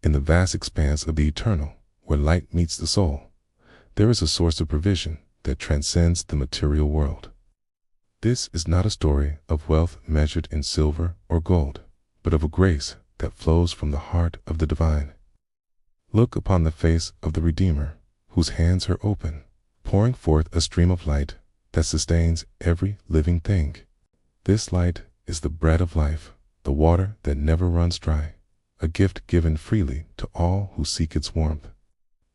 In the vast expanse of the eternal, where light meets the soul, there is a source of provision that transcends the material world. This is not a story of wealth measured in silver or gold, but of a grace that flows from the heart of the divine. Look upon the face of the Redeemer, whose hands are open, pouring forth a stream of light that sustains every living thing. This light is the bread of life, the water that never runs dry, a gift given freely to all who seek its warmth.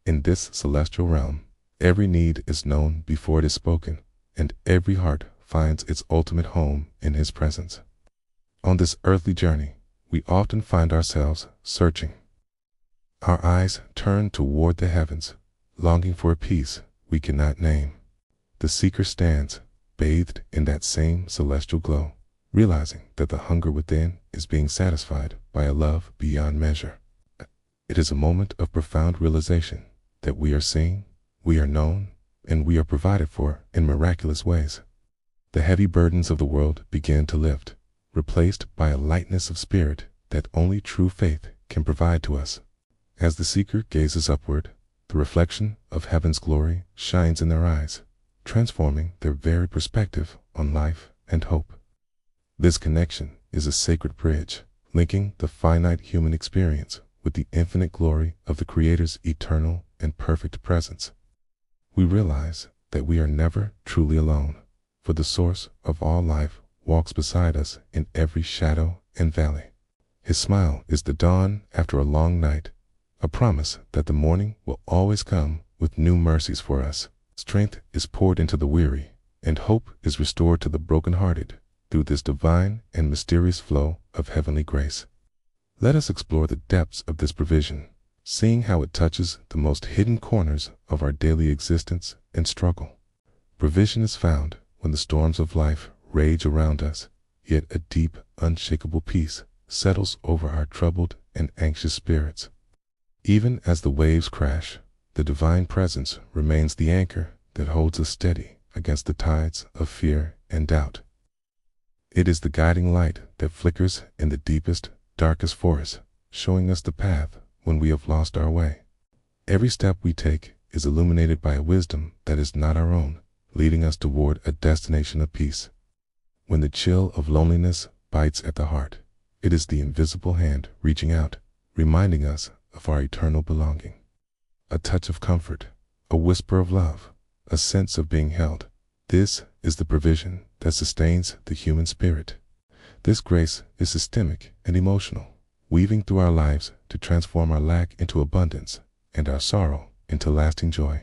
In this celestial realm, every need is known before it is spoken, and every heart finds its ultimate home in His presence. On this earthly journey, we often find ourselves searching. Our eyes turn toward the heavens, longing for a peace we cannot name. The seeker stands, bathed in that same celestial glow, realizing that the hunger within is being satisfied by a love beyond measure. It is a moment of profound realization that we are seen, we are known, and we are provided for in miraculous ways. The heavy burdens of the world begin to lift, replaced by a lightness of spirit that only true faith can provide to us. As the seeker gazes upward, the reflection of heaven's glory shines in their eyes, transforming their very perspective on life and hope. This connection is a sacred bridge, linking the finite human experience with the infinite glory of the Creator's eternal and perfect presence. We realize that we are never truly alone, for the source of all life walks beside us in every shadow and valley. His smile is the dawn after a long night, a promise that the morning will always come with new mercies for us. Strength is poured into the weary, and hope is restored to the brokenhearted through this divine and mysterious flow of heavenly grace. Let us explore the depths of this provision, seeing how it touches the most hidden corners of our daily existence and struggle. Provision is found when the storms of life rage around us, yet a deep, unshakable peace settles over our troubled and anxious spirits. Even as the waves crash, the divine presence remains the anchor that holds us steady against the tides of fear and doubt. It is the guiding light that flickers in the deepest, darkest forest, showing us the path when we have lost our way. Every step we take is illuminated by a wisdom that is not our own, leading us toward a destination of peace. When the chill of loneliness bites at the heart, it is the invisible hand reaching out, reminding us of our eternal belonging. A touch of comfort, a whisper of love, a sense of being held. This is the provision that sustains the human spirit. This grace is systemic and emotional, weaving through our lives to transform our lack into abundance and our sorrow into lasting joy.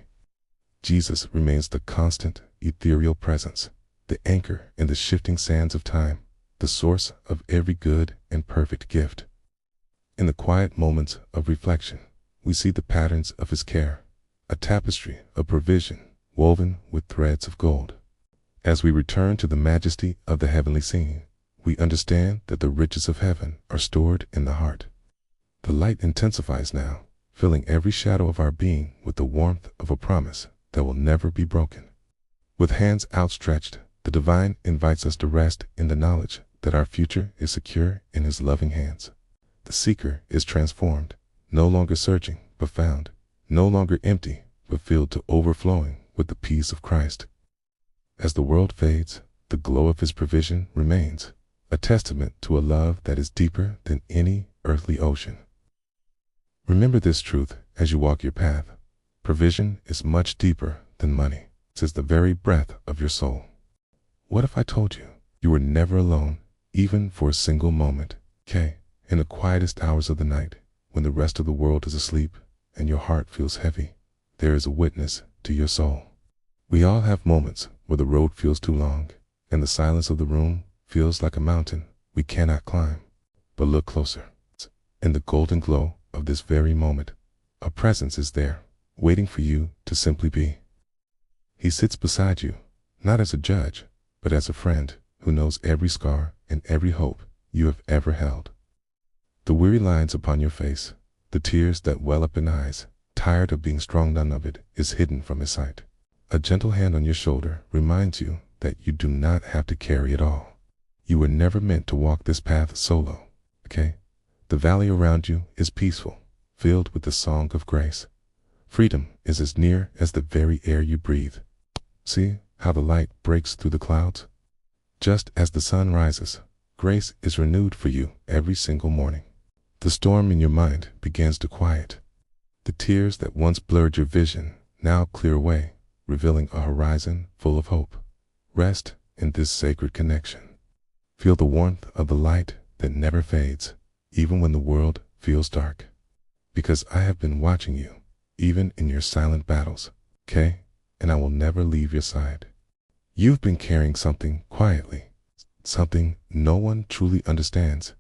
Jesus remains the constant, ethereal presence, the anchor in the shifting sands of time, the source of every good and perfect gift. In the quiet moments of reflection, we see the patterns of His care, a tapestry of provision woven with threads of gold. As we return to the majesty of the heavenly scene, we understand that the riches of heaven are stored in the heart. The light intensifies now, filling every shadow of our being with the warmth of a promise that will never be broken. With hands outstretched, the divine invites us to rest in the knowledge that our future is secure in His loving hands. The seeker is transformed, no longer searching, but found, no longer empty, but filled to overflowing with the peace of Christ. As the world fades, the glow of His provision remains, a testament to a love that is deeper than any earthly ocean. Remember this truth as you walk your path. Provision is much deeper than money. It is the very breath of your soul. What if I told you you were never alone, even for a single moment? In the quietest hours of the night, when the rest of the world is asleep and your heart feels heavy, there is a witness to your soul. We all have moments where the road feels too long and the silence of the room feels like a mountain we cannot climb. But look closer. In the golden glow of this very moment, a presence is there, waiting for you to simply be. He sits beside you, not as a judge, but as a friend who knows every scar and every hope you have ever held. The weary lines upon your face, the tears that well up in eyes, tired of being strong, none of it is hidden from His sight. A gentle hand on your shoulder reminds you that you do not have to carry it all. You were never meant to walk this path solo, The valley around you is peaceful, filled with the song of grace. Freedom is as near as the very air you breathe. See how the light breaks through the clouds? Just as the sun rises, grace is renewed for you every single morning. The storm in your mind begins to quiet. The tears that once blurred your vision now clear away, revealing a horizon full of hope. Rest in this sacred connection. Feel the warmth of the light that never fades, even when the world feels dark. Because I have been watching you, even in your silent battles, okay? And I will never leave your side. You've been carrying something quietly, something no one truly understands.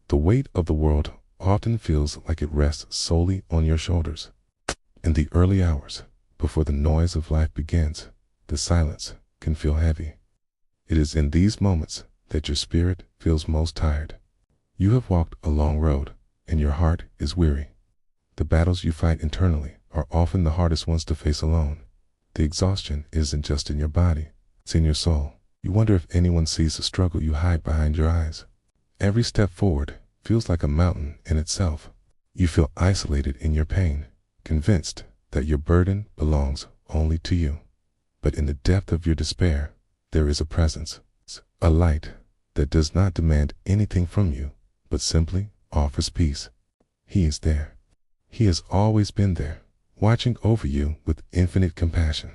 The weight of the world often feels like it rests solely on your shoulders. In the early hours, before the noise of life begins, the silence can feel heavy. It is in these moments that your spirit feels most tired. You have walked a long road, and your heart is weary. The battles you fight internally are often the hardest ones to face alone. The exhaustion isn't just in your body, it's in your soul. You wonder if anyone sees the struggle you hide behind your eyes. Every step forward feels like a mountain in itself. You feel isolated in your pain, convinced that your burden belongs only to you. But in the depth of your despair, there is a presence, a light that does not demand anything from you, but simply offers peace. He is there. He has always been there, watching over you with infinite compassion.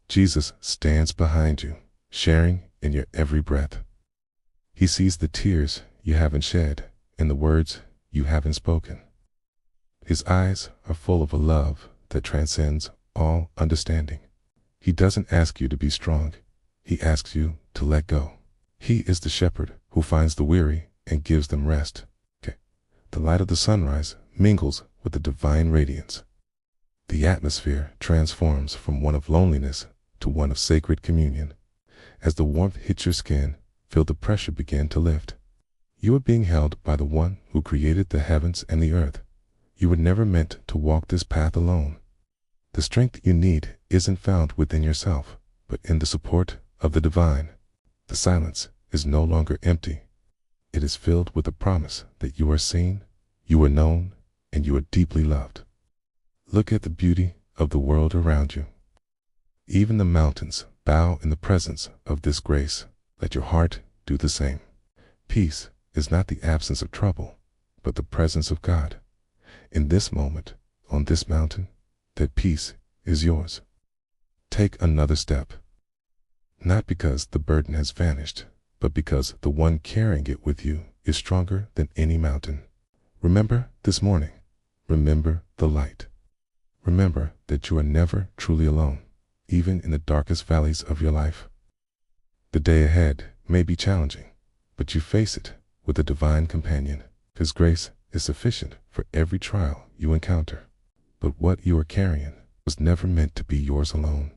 Jesus stands behind you, sharing in your every breath. He sees the tears you haven't shed and the words you haven't spoken. His eyes are full of a love that transcends all understanding. He doesn't ask you to be strong. He asks you to let go. He is the shepherd who finds the weary and gives them rest. The light of the sunrise mingles with the divine radiance. The atmosphere transforms from one of loneliness to one of sacred communion. As the warmth hits your skin, feel the pressure begin to lift. You are being held by the one who created the heavens and the earth. You were never meant to walk this path alone. The strength you need isn't found within yourself, but in the support of the divine. The silence is no longer empty. It is filled with the promise that you are seen, you are known, and you are deeply loved. Look at the beauty of the world around you. Even the mountains bow in the presence of this grace. Let your heart do the same. Peace is not the absence of trouble, but the presence of God. In this moment, on this mountain, that peace is yours. Take another step. Not because the burden has vanished, but because the one carrying it with you is stronger than any mountain. Remember this morning. Remember the light. Remember that you are never truly alone, even in the darkest valleys of your life. The day ahead may be challenging, but you face it with a divine companion. His grace is sufficient for every trial you encounter. But what you are carrying was never meant to be yours alone.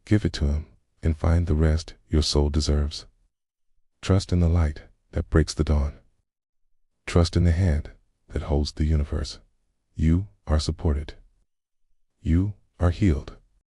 Give it to him and find the rest your soul deserves. Trust in the light that breaks the dawn. Trust in the hand that holds the universe. You are supported. You are healed.